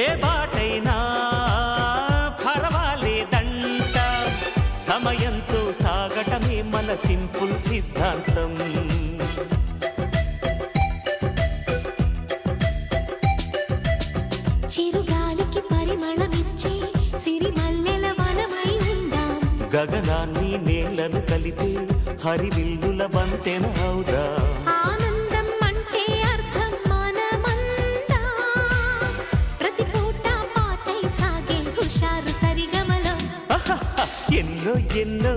ఏ బాటైనా పర్వాలేదంట, సమయంతో సాగటమే మన సింపుల్ సిద్ధాంతం. చిరుగాలికి పరిమళమిచ్చే సిరిమల్లెల వనమై ఉందాం, గగనాన్ని నేలను కలిపే హరివిల్లుల బంతెన అవుదాం. ఆనందం అంటే అర్థం మనమందా, ప్రతి పూట పాతై సాగే హుషారు సరిగమలో ఎన్నో ఎన్నో